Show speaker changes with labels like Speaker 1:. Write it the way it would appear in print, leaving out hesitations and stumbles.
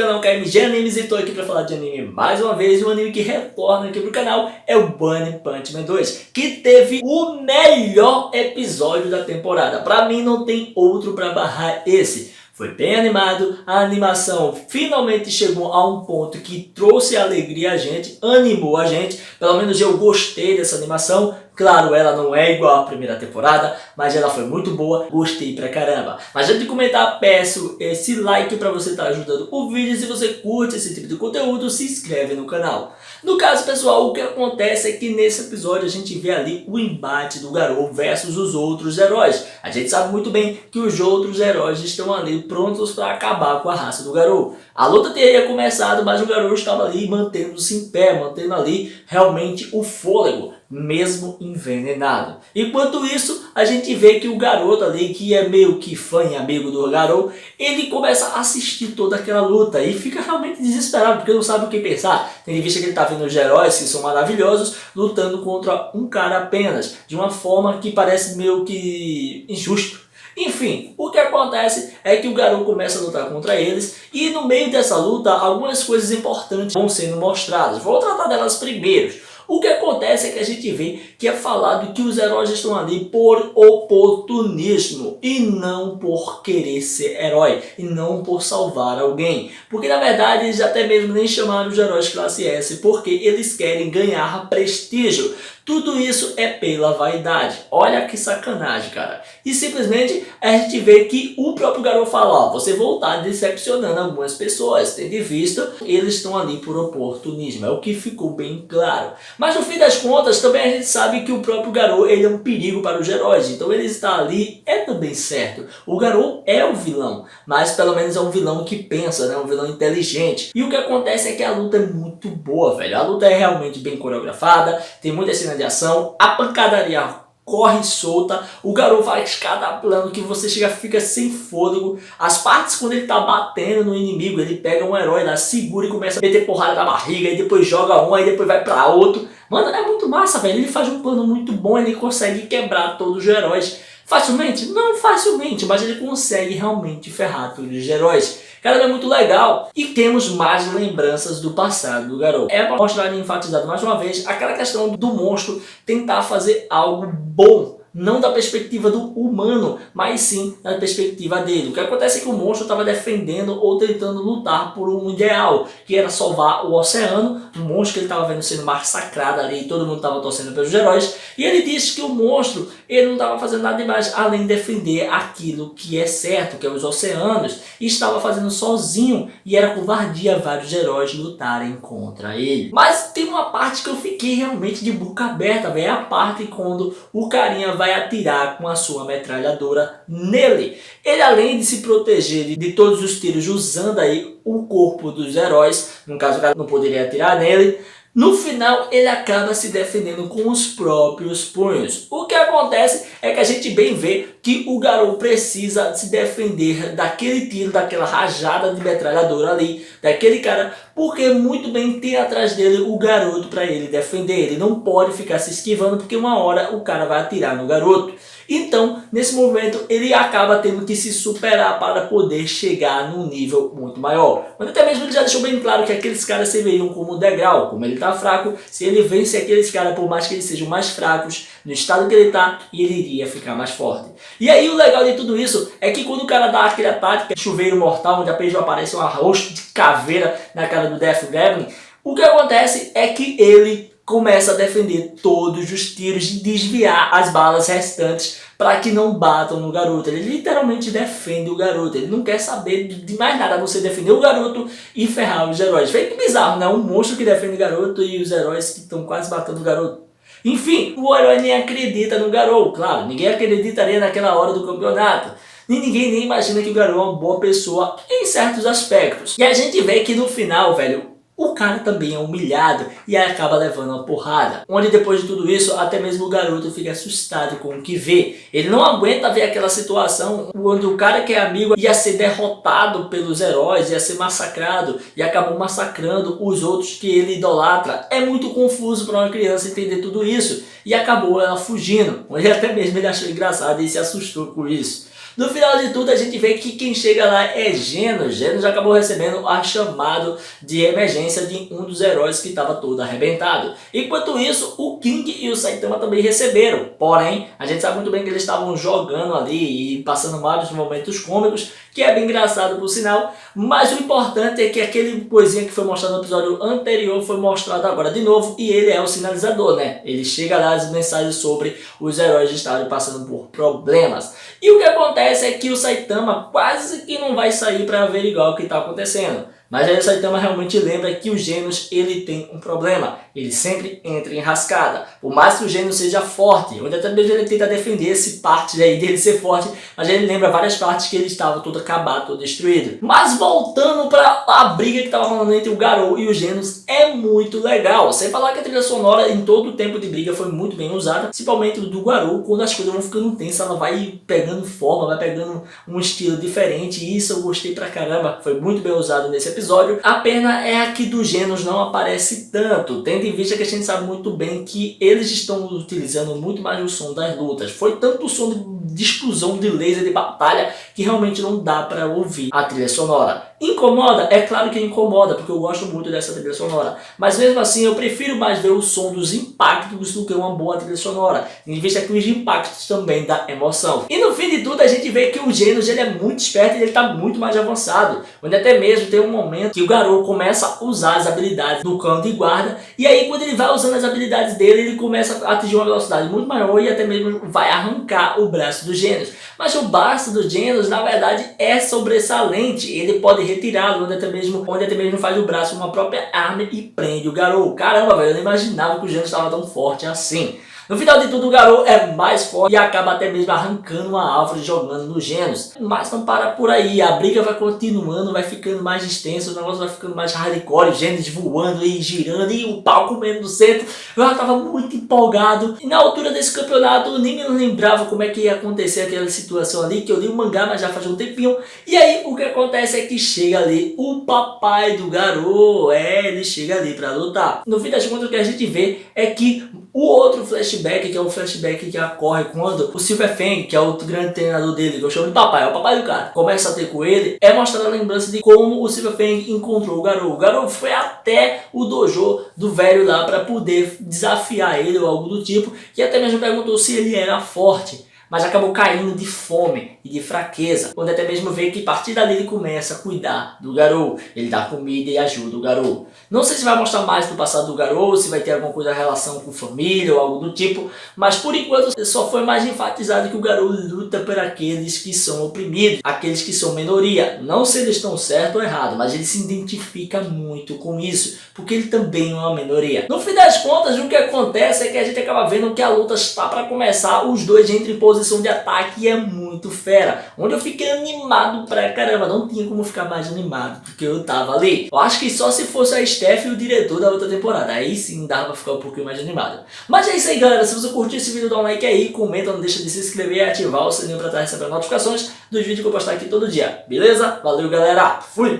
Speaker 1: canal KMG Animes e tô aqui pra falar de anime mais uma vez. E um anime que retorna aqui pro canal é o One Punch Man 2, que teve o melhor episódio da temporada. Pra mim não tem outro pra barrar esse. Foi bem animado, a animação finalmente chegou a um ponto que trouxe alegria a gente, animou a gente. Pelo menos eu gostei dessa animação. Claro, ela não é igual à primeira temporada, mas ela foi muito boa, gostei pra caramba. Mas antes de comentar, peço esse like pra você estar ajudando o vídeo. Se você curte esse tipo de conteúdo, se inscreve no canal. No caso, pessoal, o que acontece é que nesse episódio a gente vê ali o embate do Garou versus os outros heróis. A gente sabe muito bem que os outros heróis estão ali prontos para acabar com a raça do Garou. A luta teria começado, mas o Garou estava ali mantendo-se em pé, mantendo ali realmente o fôlego, mesmo envenenado. Enquanto isso, a gente vê que o garoto ali, que é meio que fã e amigo do Garou, ele começa a assistir toda aquela luta e fica realmente desesperado, porque não sabe o que pensar. Tendo em vista que ele está vendo os heróis, que são maravilhosos, lutando contra um cara apenas, de uma forma que parece meio que injusto. Enfim, o que acontece é que o Garou começa a lutar contra eles e no meio dessa luta algumas coisas importantes vão sendo mostradas. Vou tratar delas primeiro. O que acontece é que a gente vê que é falado que os heróis estão ali por oportunismo e não por querer ser herói e não por salvar alguém. Porque na verdade eles até mesmo nem chamaram os heróis classe S porque eles querem ganhar prestígio. Tudo isso é pela vaidade. Olha que sacanagem, cara. E simplesmente a gente vê que o próprio Garou fala, ó, você voltar decepcionando algumas pessoas, tendo em vista eles estão ali por oportunismo. É o que ficou bem claro. Mas no fim das contas também a gente sabe que o próprio Garou ele é um perigo para os heróis. Então ele está ali, é também certo. O Garou é o vilão, mas pelo menos é um vilão que pensa, né? Um vilão inteligente. E o que acontece é que a luta é muito boa, velho. A luta é realmente bem coreografada, tem muita cena de ação, a pancadaria corre solta, o Garou faz cada plano que você fica sem fôlego. As partes quando ele tá batendo no inimigo, ele pega um herói lá, segura e começa a meter porrada na barriga, e depois joga um, aí depois vai pra outro. Mano, é muito massa, velho. Ele faz um plano muito bom, ele consegue quebrar todos os heróis. Facilmente? Não facilmente, mas ele consegue realmente ferrar todos os heróis. Cara, é muito legal. E temos mais lembranças do passado do Garou. É para mostrar e enfatizar mais uma vez aquela questão do monstro tentar fazer algo bom. Não da perspectiva do humano, mas sim da perspectiva dele. O que acontece é que o monstro estava defendendo ou tentando lutar por um ideal, que era salvar o oceano. Um monstro que ele estava vendo sendo massacrado ali, todo mundo estava torcendo pelos heróis. E ele disse que o monstro ele não estava fazendo nada demais além de defender aquilo que é certo, que é os oceanos. E estava fazendo sozinho e era covardia vários heróis lutarem contra ele. Mas tem uma parte que eu fiquei realmente de boca aberta, velho. É a parte quando o carinha vai atirar com a sua metralhadora nele. Ele, além de se proteger de todos os tiros usando aí o corpo dos heróis, no caso o cara não poderia atirar nele, no final ele acaba se defendendo com os próprios punhos. O que acontece é que a gente bem vê que o Garou precisa se defender daquele tiro, daquela rajada de metralhadora ali, daquele cara, porque muito bem tem atrás dele o garoto para ele defender. Ele não pode ficar se esquivando porque uma hora o cara vai atirar no garoto. Então, nesse momento, ele acaba tendo que se superar para poder chegar num nível muito maior. Mas até mesmo ele já deixou bem claro que aqueles caras serviriam como degrau. Como ele está fraco, se ele vence aqueles caras, por mais que eles sejam mais fracos, no estado que ele está, ele iria ficar mais forte. E aí o legal de tudo isso é que quando o cara dá aquele ataque, que é chuveiro mortal, onde apenas aparece um rosto de caveira na cara do Death Goblin, o que acontece é que ele começa a defender todos os tiros e desviar as balas restantes para que não batam no garoto. Ele literalmente defende o garoto. Ele não quer saber de mais nada, a não ser defender o garoto e ferrar os heróis. Feito bizarro, né? Um monstro que defende o garoto e os heróis que estão quase batendo o garoto. Enfim, o herói nem acredita no Garou. Claro, ninguém acreditaria naquela hora do campeonato. E ninguém nem imagina que o Garou é uma boa pessoa em certos aspectos. E a gente vê que no final, velho, o cara também é humilhado e aí acaba levando uma porrada. Onde depois de tudo isso, até mesmo o garoto fica assustado com o que vê. Ele não aguenta ver aquela situação onde o cara que é amigo ia ser derrotado pelos heróis, ia ser massacrado e acabou massacrando os outros que ele idolatra. É muito confuso para uma criança entender tudo isso. E acabou ela fugindo. Onde até mesmo ele achou engraçado e se assustou com isso. No final de tudo a gente vê que quem chega lá é Genos. Genos acabou recebendo a chamado de emergência de um dos heróis que estava todo arrebentado. Enquanto isso, o King e o Saitama também receberam. Porém, a gente sabe muito bem que eles estavam jogando ali e passando vários momentos cômicos, que é bem engraçado por sinal, mas o importante é que aquele coisinha que foi mostrado no episódio anterior foi mostrado agora de novo, e ele é o sinalizador, né? Ele chega lá as mensagens sobre os heróis estarem passando por problemas. E o que acontece é que o Saitama quase que não vai sair para averiguar o que está acontecendo. Mas aí o Saitama realmente lembra que o Genos ele tem um problema. Ele sempre entra em rascada. Por mais que o Genos seja forte, onde até mesmo ele tenta defender esse parte aí dele ser forte, mas ele lembra várias partes que ele estava todo acabado, todo destruído. Mas voltando para a briga que estava rolando entre o Garou e o Genos, é muito legal. Sem falar que a trilha sonora em todo o tempo de briga foi muito bem usada, principalmente do Garou, quando as coisas vão ficando tensas, ela vai pegando forma, vai pegando um estilo diferente, e isso eu gostei pra caramba, foi muito bem usado nesse episódio. A pena é a que do Genos não aparece tanto, tendo em vista que a gente sabe muito bem que eles estão utilizando muito mais o som das lutas. Foi tanto o som de explosão de laser de batalha que realmente não dá pra ouvir a trilha sonora. Incomoda? É claro que incomoda, porque eu gosto muito dessa trilha sonora. Mas mesmo assim eu prefiro mais ver o som dos impactos do que uma boa trilha sonora, em vista que os impactos também dá emoção. E no fim de tudo a gente vê que o Genos ele é muito esperto e ele está muito mais avançado, onde até mesmo tem um momento que o Garou começa a usar as habilidades do cão de guarda, e aí quando ele vai usando as habilidades dele, ele começa a atingir uma velocidade muito maior e até mesmo vai arrancar o braço do Genos. Mas o braço do Genos na verdade é sobressalente, ele pode retirá-lo, onde até mesmo faz o braço uma própria arma e prende o Garou. Caramba, velho, eu não imaginava que o Genos estava tão forte assim. No final de tudo, o Garou é mais forte e acaba até mesmo arrancando uma árvore jogando no Genos. Mas não para por aí, a briga vai continuando, vai ficando mais extensa, o negócio vai ficando mais hardcore, Genos voando e girando e o pau comendo no centro. Eu já estava muito empolgado. E na altura desse campeonato, eu nem me lembrava como é que ia acontecer aquela situação ali, que eu li o mangá, mas já faz um tempinho. E aí, o que acontece é que chega ali o papai do Garou. Ele chega ali para lutar. No fim das contas, o que a gente vê é que o outro flashback, que é o flashback que ocorre quando o Silver Fang, que é o grande treinador dele, que eu chamo de papai, é o papai do cara, começa a ter com ele, é mostrando a lembrança de como o Silver Fang encontrou o Garou. O Garou foi até o dojo do velho lá para poder desafiar ele ou algo do tipo, e até mesmo perguntou se ele era forte. Mas acabou caindo de fome e de fraqueza, quando até mesmo vê que a partir dali ele começa a cuidar do Garou, ele dá comida e ajuda o Garou. Não sei se vai mostrar mais do passado do Garou, se vai ter alguma coisa em relação com família ou algo do tipo, mas por enquanto só foi mais enfatizado que o Garou luta por aqueles que são oprimidos, aqueles que são minoria. Não se eles estão certo ou errado, mas ele se identifica muito com isso, porque ele também é uma minoria. No fim das contas, o que acontece é que a gente acaba vendo que a luta está para começar, os dois entram em posição de ataque e é muito fera, onde eu fiquei animado pra caramba, não tinha como ficar mais animado, porque eu tava ali. Eu acho que só se fosse a Steph e o diretor da outra temporada, aí sim dava pra ficar um pouquinho mais animado. Mas é isso aí, galera, se você curtiu esse vídeo, dá um like aí, comenta, não deixa de se inscrever e ativar o sininho pra estar recebendo notificações dos vídeos que eu postar aqui todo dia, beleza? Valeu, galera, fui!